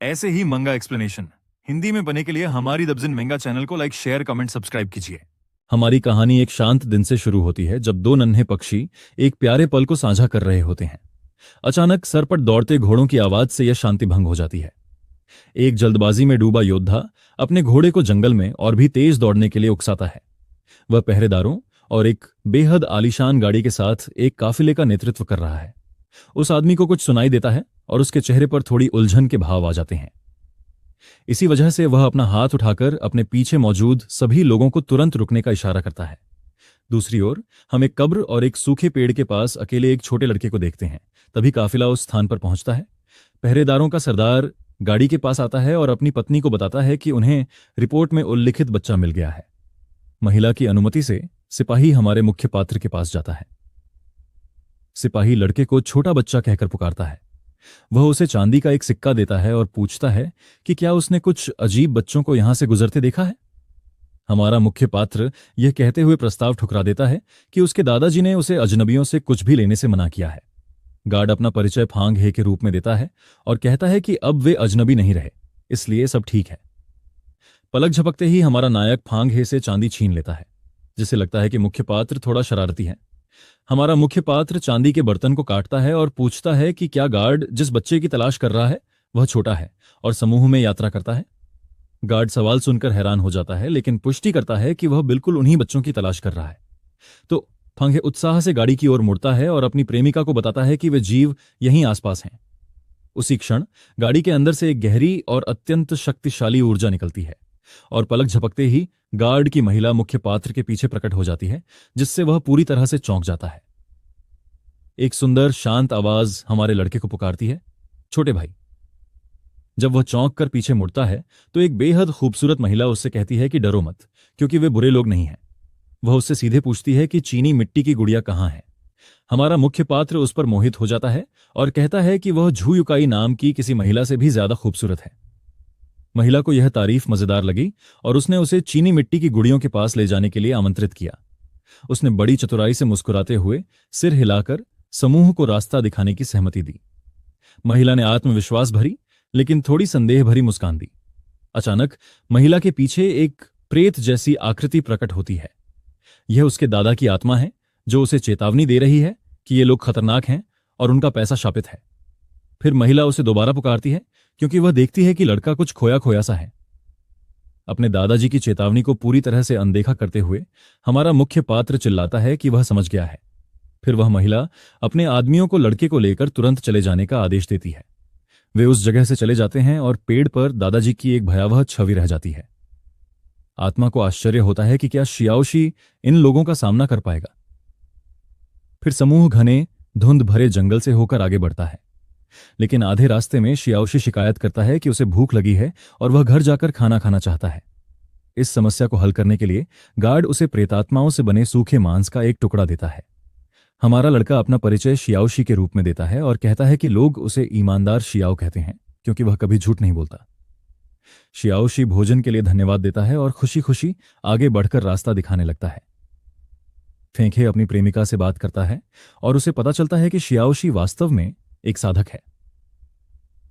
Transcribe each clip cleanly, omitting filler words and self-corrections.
ऐसे ही मंगा एक्सप्लेनेशन हिंदी में बनने के लिए हमारी दबजिन मंगा चैनल को लाइक, शेयर, कमेंट, सब्सक्राइब कीजिए। हमारी कहानी एक शांत दिन से शुरू होती है जब दो नन्हे पक्षी एक प्यारे पल को साझा कर रहे होते हैं। अचानक सर पर दौड़ते घोड़ों की आवाज से यह शांति भंग हो जाती है। एक जल्दबाजी में डूबा योद्धा अपने घोड़े को जंगल में और भी तेज दौड़ने के लिए उकसाता है। वह पहरेदारों और एक बेहद आलीशान गाड़ी के साथ एक काफिले का नेतृत्व कर रहा है। उस आदमी को कुछ सुनाई देता है और उसके चेहरे पर थोड़ी उलझन के भाव आ जाते हैं। इसी वजह से वह अपना हाथ उठाकर अपने पीछे मौजूद सभी लोगों को तुरंत रुकने का इशारा करता है। दूसरी ओर हम एक कब्र और एक सूखे पेड़ के पास अकेले एक छोटे लड़के को देखते हैं। तभी काफिला उस स्थान पर पहुंचता है। पहरेदारों का सरदार गाड़ी के पास आता है और अपनी पत्नी को बताता है कि उन्हें रिपोर्ट में उल्लिखित बच्चा मिल गया है। महिला की अनुमति से सिपाही हमारे मुख्य पात्र के पास जाता है। सिपाही लड़के को छोटा बच्चा कहकर पुकारता है। वह उसे चांदी का एक सिक्का देता है और पूछता है कि क्या उसने कुछ अजीब बच्चों को यहां से गुजरते देखा है। हमारा मुख्य पात्र यह कहते हुए प्रस्ताव ठुकरा देता है कि उसके दादाजी ने उसे अजनबियों से कुछ भी लेने से मना किया है। गार्ड अपना परिचय फांग हे के रूप में देता है और कहता है कि अब वे अजनबी नहीं रहे, इसलिए सब ठीक है। पलक झपकते ही हमारा नायक फांग हे से चांदी छीन लेता है, जिससे लगता है कि मुख्य पात्र थोड़ा शरारती है। हमारा मुख्य पात्र चांदी के बर्तन को काटता है और पूछता है कि क्या गार्ड जिस बच्चे की तलाश कर रहा है वह छोटा है और समूह में यात्रा करता है। गार्ड सवाल सुनकर हैरान हो जाता है, लेकिन पुष्टि करता है कि वह बिल्कुल उन्हीं बच्चों की तलाश कर रहा है। तो फंगे उत्साह से गाड़ी की ओर मुड़ता है और अपनी प्रेमिका को बताता है कि वे जीव यहीं आसपास हैं। उसी क्षण गाड़ी के अंदर से एक गहरी और अत्यंत शक्तिशाली ऊर्जा निकलती है और पलक झपकते ही गार्ड की महिला मुख्य पात्र के पीछे प्रकट हो जाती है, जिससे वह पूरी तरह से चौंक जाता है। एक सुंदर शांत आवाज हमारे लड़के को पुकारती है, छोटे भाई। जब वह चौंक कर पीछे मुड़ता है तो एक बेहद खूबसूरत महिला उससे कहती है कि डरो मत, क्योंकि वे बुरे लोग नहीं हैं। वह उससे सीधे पूछती है कि चीनी मिट्टी की गुड़िया कहाँ है। हमारा मुख्य पात्र उस पर मोहित हो जाता है और कहता है कि वह झू युकाई नाम की किसी महिला से भी ज्यादा खूबसूरत है। महिला को यह तारीफ मजेदार लगी और उसने उसे चीनी मिट्टी की गुड़ियों के पास ले जाने के लिए आमंत्रित किया। उसने बड़ी चतुराई से मुस्कुराते हुए सिर हिलाकर समूह को रास्ता दिखाने की सहमति दी। महिला ने आत्मविश्वास भरी लेकिन थोड़ी संदेह भरी मुस्कान दी। अचानक महिला के पीछे एक प्रेत जैसी आकृति प्रकट होती है। यह उसके दादा की आत्मा है, जो उसे चेतावनी दे रही है कि ये लोग खतरनाक हैं और उनका पैसा शापित है। फिर महिला उसे दोबारा पुकारती है क्योंकि वह देखती है कि लड़का कुछ खोया खोया सा है। अपने दादाजी की चेतावनी को पूरी तरह से अनदेखा करते हुए हमारा मुख्य पात्र चिल्लाता है कि वह समझ गया है। फिर वह महिला अपने आदमियों को लड़के को लेकर तुरंत चले जाने का आदेश देती है। वे उस जगह से चले जाते हैं और पेड़ पर दादाजी की एक भयावह छवि रह जाती है। आत्मा को आश्चर्य होता है कि क्या शियाओशी इन लोगों का सामना कर पाएगा। फिर समूह घने धुंध भरे जंगल से होकर आगे बढ़ता है, लेकिन आधे रास्ते में शियाओशी शिकायत करता है कि उसे भूख लगी है और वह घर जाकर खाना खाना चाहता है। इस समस्या को हल करने के लिए गार्ड उसे प्रेतात्माओं से बने सूखे मांस का एक टुकड़ा देता है। हमारा लड़का अपना परिचय शियाओशी के रूप में देता है और कहता है कि लोग उसे ईमानदार शियाओ कहते हैं क्योंकि वह कभी झूठ नहीं बोलता। शियाओशी भोजन के लिए धन्यवाद देता है और खुशी खुशी आगे बढ़कर रास्ता दिखाने लगता है। फेंखे अपनी प्रेमिका से बात करता है और उसे पता चलता है कि शियाओशी वास्तव में एक साधक है।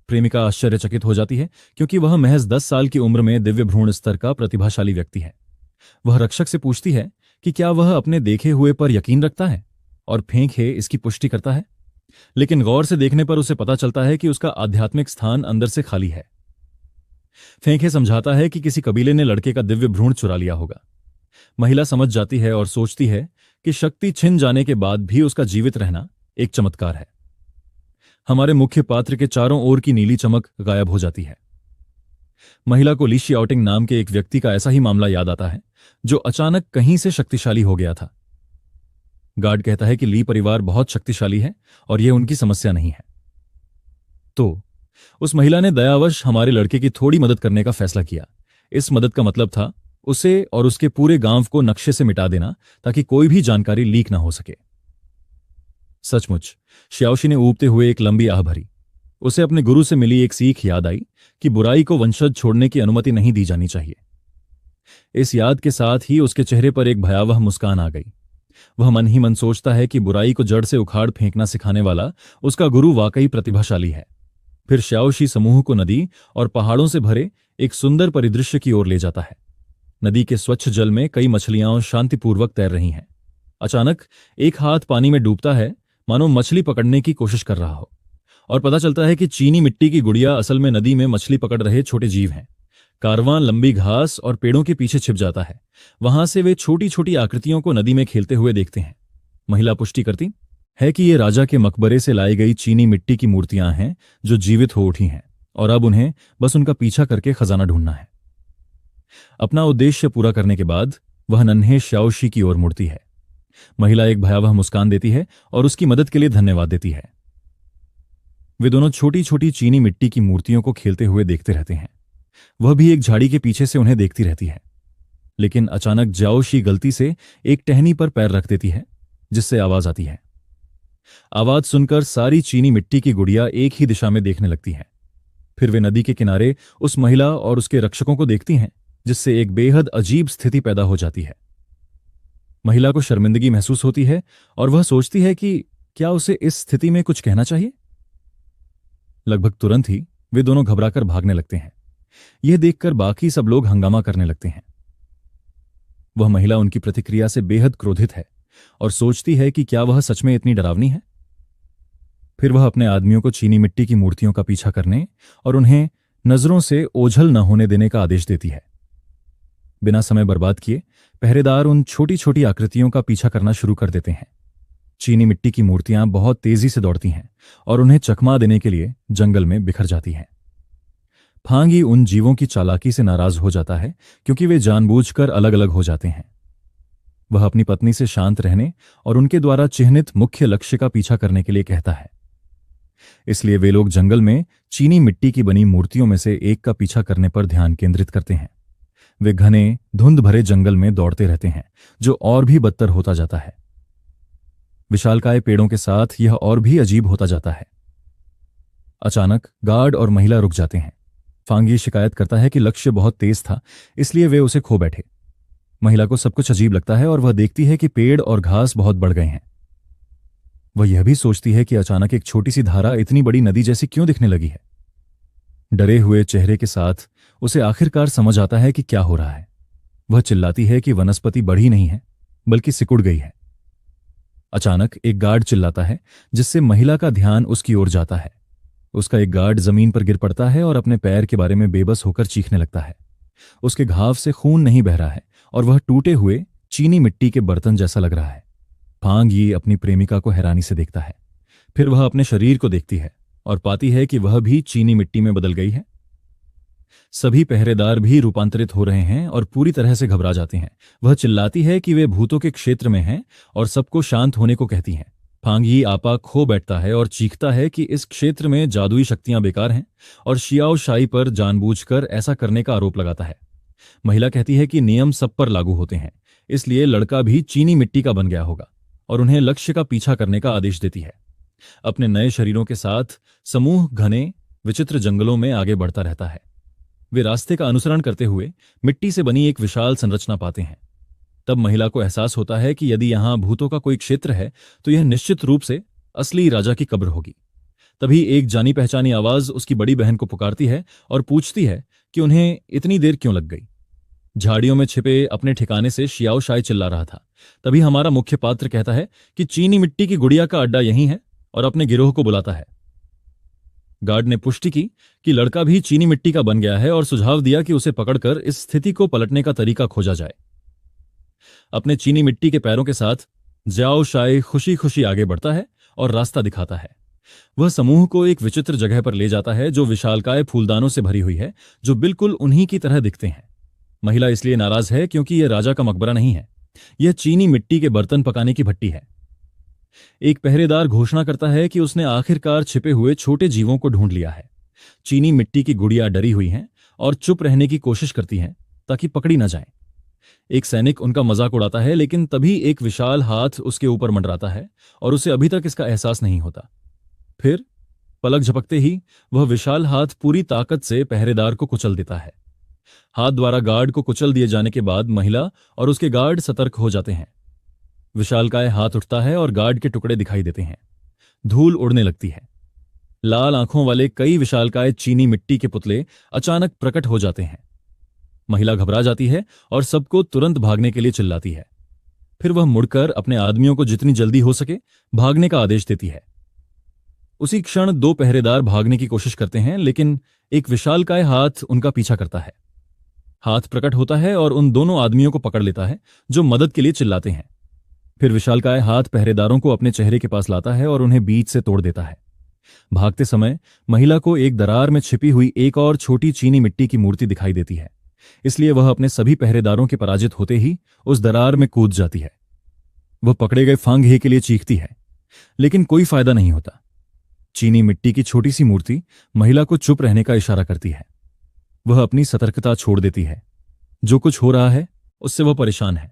प्रेमिका आश्चर्यचकित हो जाती है क्योंकि वह महज 10 साल की उम्र में दिव्य भ्रूण स्तर का प्रतिभाशाली व्यक्ति है। वह रक्षक से पूछती है कि क्या वह अपने देखे हुए पर यकीन रखता है, और फेंखे इसकी पुष्टि करता है। लेकिन गौर से देखने पर उसे पता चलता है कि उसका आध्यात्मिक स्थान अंदर से खाली है। फेंखे समझाता है कि किसी कबीले ने लड़के का दिव्य भ्रूण चुरा लिया होगा। महिला समझ जाती है और सोचती है कि शक्ति छिन जाने के बाद भी उसका जीवित रहना एक चमत्कार है। हमारे मुख्य पात्र के चारों ओर की नीली चमक गायब हो जाती है। महिला को ली शियाओटिंग नाम के एक व्यक्ति का ऐसा ही मामला याद आता है, जो अचानक कहीं से शक्तिशाली हो गया था। गार्ड कहता है कि ली परिवार बहुत शक्तिशाली है और यह उनकी समस्या नहीं है। तो उस महिला ने दयावश हमारे लड़के की थोड़ी मदद करने का फैसला किया। इस मदद का मतलब था उसे और उसके पूरे गांव को नक्शे से मिटा देना, ताकि कोई भी जानकारी लीक ना हो सके। सचमुच शियाओशी ने ऊबते हुए एक लंबी आह भरी। उसे अपने गुरु से मिली एक सीख याद आई कि बुराई को वंशज छोड़ने की अनुमति नहीं दी जानी चाहिए। इस याद के साथ ही उसके चेहरे पर एक भयावह मुस्कान आ गई। वह मन ही मन सोचता है कि बुराई को जड़ से उखाड़ फेंकना सिखाने वाला उसका गुरु वाकई प्रतिभाशाली है। फिर श्याओशी समूह को नदी और पहाड़ों से भरे एक सुंदर परिदृश्य की ओर ले जाता है। नदी के स्वच्छ जल में कई मछलियां शांतिपूर्वक तैर रही हैं। अचानक एक हाथ पानी में डूबता है, मानो मछली पकड़ने की कोशिश कर रहा हो, और पता चलता है कि चीनी मिट्टी की गुड़िया असल में नदी में मछली पकड़ रहे छोटे जीव हैं। कारवां लंबी घास और पेड़ों के पीछे छिप जाता है। वहां से वे छोटी छोटी आकृतियों को नदी में खेलते हुए देखते हैं। महिला पुष्टि करती है कि ये राजा के मकबरे से लाई गई चीनी मिट्टी की मूर्तियां हैं जो जीवित हो उठी हैं, और अब उन्हें बस उनका पीछा करके खजाना ढूंढना है। अपना उद्देश्य पूरा करने के बाद वह नन्हे श्याओशी की ओर मुड़ती है। महिला एक भयावह मुस्कान देती है और उसकी मदद के लिए धन्यवाद देती है। वे दोनों छोटी छोटी चीनी मिट्टी की मूर्तियों को खेलते हुए देखते रहते हैं। वह भी एक झाड़ी के पीछे से उन्हें देखती रहती है। लेकिन अचानक जाओशी गलती से एक टहनी पर पैर रख देती है, जिससे आवाज आती है। आवाज सुनकर सारी चीनी मिट्टी की गुड़िया एक ही दिशा में देखने लगती है। फिर वे नदी के किनारे उस महिला और उसके रक्षकों को देखती हैं, जिससे एक बेहद अजीब स्थिति पैदा हो जाती है। महिला को शर्मिंदगी महसूस होती है और वह सोचती है कि क्या उसे इस स्थिति में कुछ कहना चाहिए। लगभग तुरंत ही वे दोनों घबराकर भागने लगते हैं। यह देखकर बाकी सब लोग हंगामा करने लगते हैं। वह महिला उनकी प्रतिक्रिया से बेहद क्रोधित है और सोचती है कि क्या वह सच में इतनी डरावनी है। फिर वह अपने आदमियों को चीनी मिट्टी की मूर्तियों का पीछा करने और उन्हें नजरों से ओझल न होने देने का आदेश देती है। बिना समय बर्बाद किए पहरेदार उन छोटी छोटी आकृतियों का पीछा करना शुरू कर देते हैं। चीनी मिट्टी की मूर्तियां बहुत तेजी से दौड़ती हैं और उन्हें चकमा देने के लिए जंगल में बिखर जाती हैं। फांगी उन जीवों की चालाकी से नाराज हो जाता है, क्योंकि वे जानबूझकर अलग अलग हो जाते हैं। वह अपनी पत्नी से शांत रहने और उनके द्वारा चिह्नित मुख्य लक्ष्य का पीछा करने के लिए कहता है। इसलिए वे लोग जंगल में चीनी मिट्टी की बनी मूर्तियों में से एक का पीछा करने पर ध्यान केंद्रित करते हैं। वे घने धुंध भरे जंगल में दौड़ते रहते हैं, जो और भी बदतर होता जाता है। विशालकाय पेड़ों के साथ यह और भी अजीब होता जाता है। अचानक गार्ड और महिला रुक जाते हैं। फांगी शिकायत करता है कि लक्ष्य बहुत तेज था, इसलिए वे उसे खो बैठे। महिला को सब कुछ अजीब लगता है और वह देखती है कि पेड़ और घास बहुत बढ़ गए हैं। वह यह भी सोचती है कि अचानक एक छोटी सी धारा इतनी बड़ी नदी जैसी क्यों दिखने लगी है। डरे हुए चेहरे के साथ उसे आखिरकार समझ आता है कि क्या हो रहा है। वह चिल्लाती है कि वनस्पति बढ़ी नहीं है, बल्कि सिकुड़ गई है। अचानक एक गार्ड चिल्लाता है, जिससे महिला का ध्यान उसकी ओर जाता है। उसका एक गार्ड जमीन पर गिर पड़ता है और अपने पैर के बारे में बेबस होकर चीखने लगता है। उसके घाव से खून नहीं बह रहा है और वह टूटे हुए चीनी मिट्टी के बर्तन जैसा लग रहा है। फांग यी अपनी प्रेमिका को हैरानी से देखता है। फिर वह अपने शरीर को देखती है और पाती है कि वह भी चीनी मिट्टी में बदल गई है। सभी पहरेदार भी रूपांतरित हो रहे हैं और पूरी तरह से घबरा जाते हैं। वह चिल्लाती है कि वे भूतों के क्षेत्र में हैं और सबको शांत होने को कहती हैं। फांग यी आपा खो बैठता है और चीखता है कि इस क्षेत्र में जादुई शक्तियां बेकार हैं और शियाओ शाई पर जानबूझकर ऐसा करने का आरोप लगाता है। महिला कहती है कि नियम सब पर लागू होते हैं, इसलिए लड़का भी चीनी मिट्टी का बन गया होगा, और उन्हें लक्ष्य का पीछा करने का आदेश देती है। अपने नए शरीरों के साथ समूह घने विचित्र जंगलों में आगे बढ़ता रहता है। वे रास्ते का अनुसरण करते हुए मिट्टी से बनी एक विशाल संरचना पाते हैं। तब महिला को एहसास होता है कि यदि यहां भूतों का कोई क्षेत्र है तो यह निश्चित रूप से असली राजा की कब्र होगी। तभी एक जानी पहचानी आवाज उसकी बड़ी बहन को पुकारती है और पूछती है कि उन्हें इतनी देर क्यों लग गई। झाड़ियों में छिपे अपने ठिकाने से शियाओ शाई चिल्ला रहा था। तभी हमारा मुख्य पात्र कहता है कि चीनी मिट्टी की गुड़िया का अड्डा यहीं है, और अपने गिरोह को बुलाता है। गार्ड ने पुष्टि की कि लड़का भी चीनी मिट्टी का बन गया है और सुझाव दिया कि उसे पकड़कर इस स्थिति को पलटने का तरीका खोजा जाए। अपने चीनी मिट्टी के पैरों के साथ ज्याओ शाई खुशी खुशी आगे बढ़ता है और रास्ता दिखाता है। वह समूह को एक विचित्र जगह पर ले जाता है जो विशालकाय फूलदानों से भरी हुई है, जो बिल्कुल उन्हीं की तरह दिखते हैं। महिला इसलिए नाराज है क्योंकि यह राजा का मकबरा नहीं है, यह चीनी मिट्टी के बर्तन पकाने की भट्टी है। एक पहरेदार घोषणा करता है कि उसने आखिरकार छिपे हुए छोटे जीवों को ढूंढ लिया है। चीनी मिट्टी की गुड़िया डरी हुई हैं और चुप रहने की कोशिश करती हैं ताकि पकड़ी न जाएं। एक सैनिक उनका मजाक उड़ाता है, लेकिन तभी एक विशाल हाथ उसके ऊपर मंडराता है और उसे अभी तक इसका एहसास नहीं होता। फिर पलक झपकते ही वह विशाल हाथ पूरी ताकत से पहरेदार को कुचल देता है। हाथ द्वारा गार्ड को कुचल दिए जाने के बाद महिला और उसके गार्ड सतर्क हो जाते हैं। विशालकाय हाथ उठता है और गार्ड के टुकड़े दिखाई देते हैं। धूल उड़ने लगती है। लाल आंखों वाले कई विशालकाय चीनी मिट्टी के पुतले अचानक प्रकट हो जाते हैं। महिला घबरा जाती है और सबको तुरंत भागने के लिए चिल्लाती है। फिर वह मुड़कर अपने आदमियों को जितनी जल्दी हो सके भागने का आदेश देती है। उसी क्षण दो पहरेदार भागने की कोशिश करते हैं, लेकिन एक विशालकाय हाथ उनका पीछा करता है। हाथ प्रकट होता है और उन दोनों आदमियों को पकड़ लेता है जो मदद के लिए चिल्लाते हैं। फिर विशालकाय हाथ पहरेदारों को अपने चेहरे के पास लाता है और उन्हें बीच से तोड़ देता है। भागते समय महिला को एक दरार में छिपी हुई एक और छोटी चीनी मिट्टी की मूर्ति दिखाई देती है, इसलिए वह अपने सभी पहरेदारों के पराजित होते ही उस दरार में कूद जाती है। वह पकड़े गए फांग हे के लिए चीखती है, लेकिन कोई फायदा नहीं होता। चीनी मिट्टी की छोटी सी मूर्ति महिला को चुप रहने का इशारा करती है। वह अपनी सतर्कता छोड़ देती है। जो कुछ हो रहा है उससे वह परेशान है।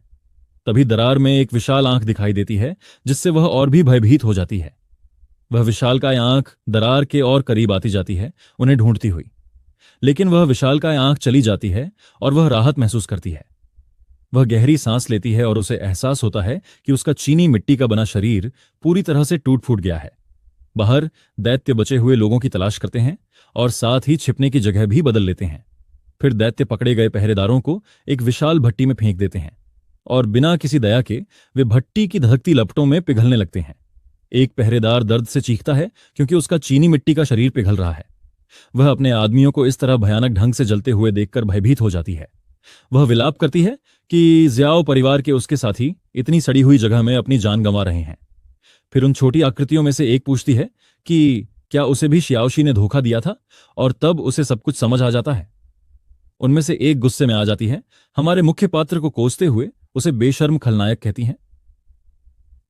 तभी दरार में एक विशाल आंख दिखाई देती है, जिससे वह और भी भयभीत हो जाती है। वह विशालकाय आंख दरार के और करीब आती जाती है, उन्हें ढूंढती हुई। लेकिन वह विशालकाय आंख चली जाती है और वह राहत महसूस करती है। वह गहरी सांस लेती है और उसे एहसास होता है कि उसका चीनी मिट्टी का बना शरीर पूरी तरह से टूट फूट गया है। बाहर दैत्य बचे हुए लोगों की तलाश करते हैं और साथ ही छिपने की जगह भी बदल लेते हैं। फिर दैत्य पकड़े गए पहरेदारों को एक विशाल भट्टी में फेंक देते हैं और बिना किसी दया के वे भट्टी की धधकती लपटों में पिघलने लगते हैं। एक पहरेदार दर्द से चीखता है क्योंकि उसका चीनी मिट्टी का शरीर पिघल रहा है। वह अपने आदमियों को इस तरह भयानक ढंग से जलते हुए देखकर भयभीत हो जाती है। वह विलाप करती है कि ज़ियाओ परिवार के उसके साथी इतनी सड़ी हुई जगह में अपनी जान गंवा रहे हैं। फिर उन छोटी आकृतियों में से एक पूछती है कि क्या उसे भी शियाओशी ने धोखा दिया था, और तब उसे सब कुछ समझ आ जाता है। उनमें से एक गुस्से में आ जाती है, हमारे मुख्य पात्र को कोसते हुए उसे बेशर्म खलनायक कहती हैं।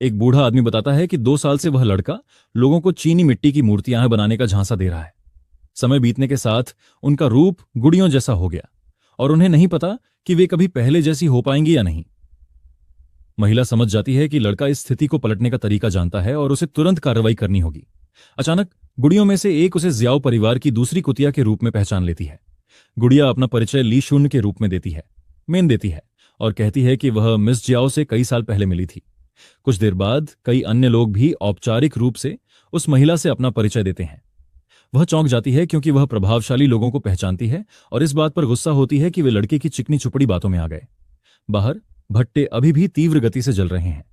एक बूढ़ा आदमी बताता है कि 2 साल से वह लड़का लोगों को चीनी मिट्टी की मूर्तियां बनाने का झांसा दे रहा है। समय बीतने के साथ उनका रूप गुड़ियों जैसा हो गया और उन्हें नहीं पता कि वे कभी पहले जैसी हो पाएंगी या नहीं। महिला समझ जाती है कि लड़का इस स्थिति को पलटने का तरीका जानता है और उसे तुरंत कार्रवाई करनी होगी। अचानक गुड़ियों में से एक उसे ज़ियाओ परिवार की दूसरी कुतिया के रूप में पहचान लेती है। गुड़िया अपना परिचय ली शून्य के रूप में देती है और कहती है कि वह मिस जियाओ से कई साल पहले मिली थी। कुछ देर बाद कई अन्य लोग भी औपचारिक रूप से उस महिला से अपना परिचय देते हैं। वह चौंक जाती है क्योंकि वह प्रभावशाली लोगों को पहचानती है और इस बात पर गुस्सा होती है कि वे लड़के की चिकनी चुपड़ी बातों में आ गए। बाहर भट्टे अभी भी तीव्र गति से जल रहे हैं।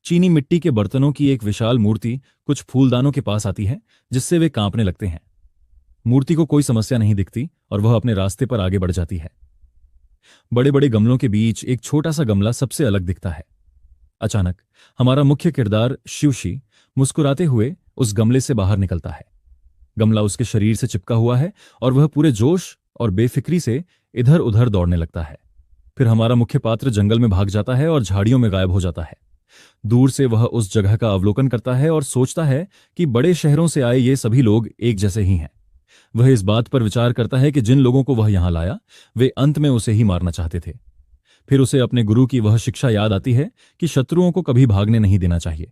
चीनी मिट्टी के बर्तनों की एक विशाल मूर्ति कुछ फूलदानों के पास आती है, जिससे वे कांपने लगते हैं। मूर्ति को कोई समस्या नहीं दिखती और वह अपने रास्ते पर आगे बढ़ जाती है। बड़े बड़े गमलों के बीच एक छोटा सा गमला सबसे अलग दिखता है। अचानक हमारा मुख्य किरदार शिवशी मुस्कुराते हुए उस गमले से बाहर निकलता है। गमला उसके शरीर से चिपका हुआ है और वह पूरे जोश और बेफिक्री से इधर उधर दौड़ने लगता है। फिर हमारा मुख्य पात्र जंगल में भाग जाता है और झाड़ियों में गायब हो जाता है। दूर से वह उस जगह का अवलोकन करता है और सोचता है कि बड़े शहरों से आए ये सभी लोग एक जैसे ही हैं। वह इस बात पर विचार करता है कि जिन लोगों को वह यहां लाया वे अंत में उसे ही मारना चाहते थे। फिर उसे अपने गुरु की वह शिक्षा याद आती है कि शत्रुओं को कभी भागने नहीं देना चाहिए।